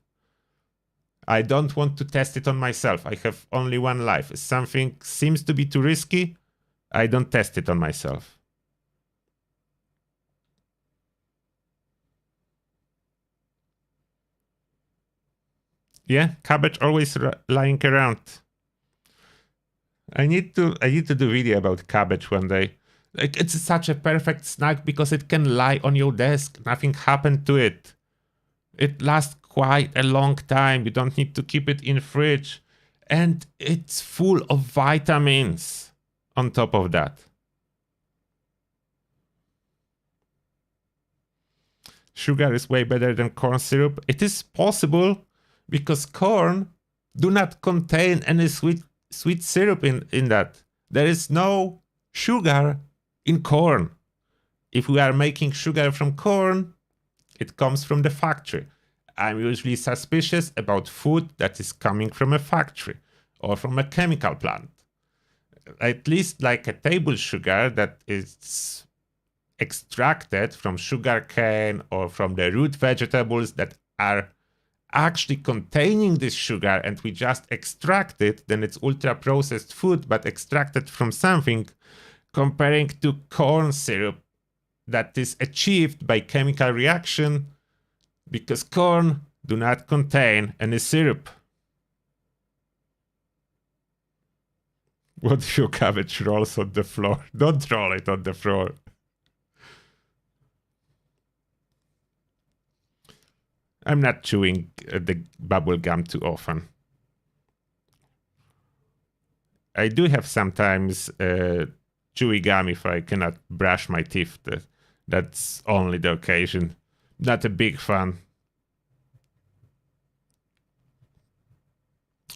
I don't want to test it on myself. I have only one life. If something seems to be too risky, I don't test it on myself. Yeah, cabbage always lying around. I need to do video about cabbage one day. Like it's such a perfect snack because it can lie on your desk. Nothing happened to it. It lasts quite a long time. You don't need to keep it in fridge. And it's full of vitamins on top of that. Sugar is way better than corn syrup. It is possible because corn do not contain any sweet syrup in that. There is no sugar in corn. If we are making sugar from corn, it comes from the factory. I'm usually suspicious about food that is coming from a factory or from a chemical plant. At least like a table sugar that is extracted from sugarcane or from the root vegetables that are actually containing this sugar, and we just extract it, then it's ultra processed food but extracted from something, comparing to corn syrup that is achieved by chemical reaction, because corn do not contain any syrup. What if your cabbage rolls on the floor? Don't roll it on the floor. I'm not chewing the bubble gum too often. I do have sometimes chewy gum if I cannot brush my teeth. That's only the occasion. Not a big fan.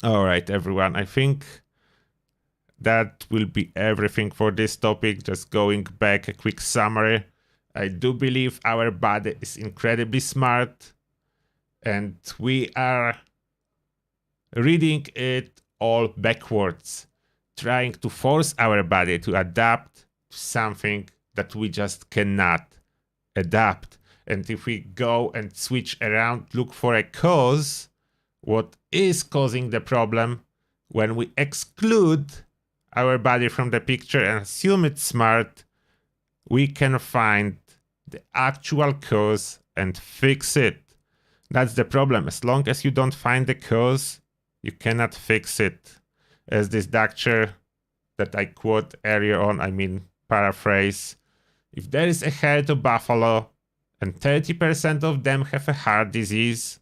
All right, everyone. I think that will be everything for this topic. Just going back, a quick summary. I do believe our body is incredibly smart, and we are reading it all backwards, trying to force our body to adapt to something that we just cannot adapt. And if we go and switch around, look for a cause, what is causing the problem, when we exclude our body from the picture and assume it's smart, we can find the actual cause and fix it. That's the problem. As long as you don't find the cause, you cannot fix it. As this doctor that I quote earlier on, paraphrase, if there is a herd of buffalo and 30% of them have a heart disease,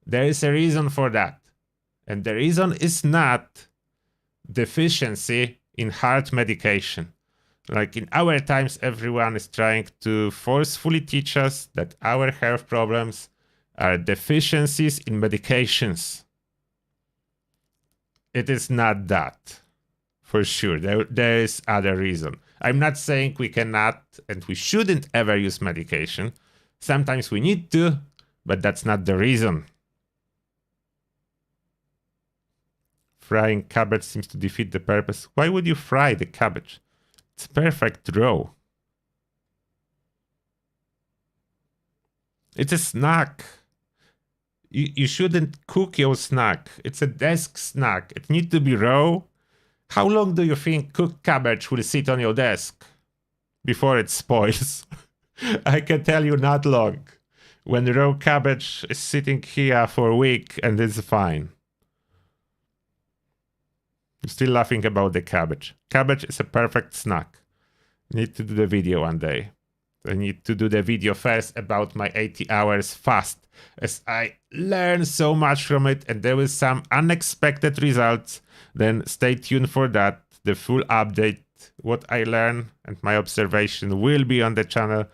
there is a reason for that. And the reason is not deficiency in heart medication. Like in our times, everyone is trying to forcefully teach us that our health problems are deficiencies in medications. It is not that, for sure. There is other reason. I'm not saying we cannot and we shouldn't ever use medication. Sometimes we need to, but that's not the reason. Frying cabbage seems to defeat the purpose. Why would you fry the cabbage? It's perfect raw. It's a snack. You shouldn't cook your snack. It's a desk snack. It needs to be raw. How long do you think cooked cabbage will sit on your desk before it spoils? I can tell you not long. When raw cabbage is sitting here for a week and it's fine. I'm still laughing about the cabbage. Cabbage is a perfect snack. Need to do the video one day. I need to do the video first about my 80 hours fast, as I learned so much from it and there were some unexpected results. Then stay tuned for that. The full update, what I learned and my observation will be on the channel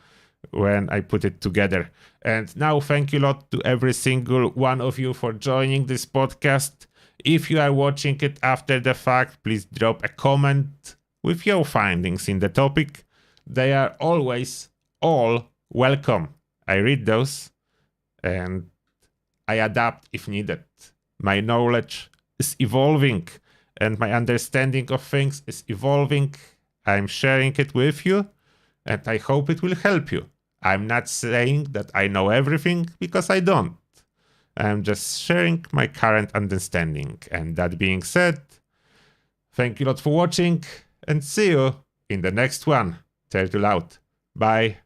when I put it together. And now thank you a lot to every single one of you for joining this podcast. If you are watching it after the fact, please drop a comment with your findings in the topic. They are always all welcome. I read those and I adapt if needed. My knowledge is evolving and my understanding of things is evolving. I'm sharing it with you and I hope it will help you. I'm not saying that I know everything because I don't. I'm just sharing my current understanding. And that being said, thank you a lot for watching and see you in the next one. Turtle out. Bye.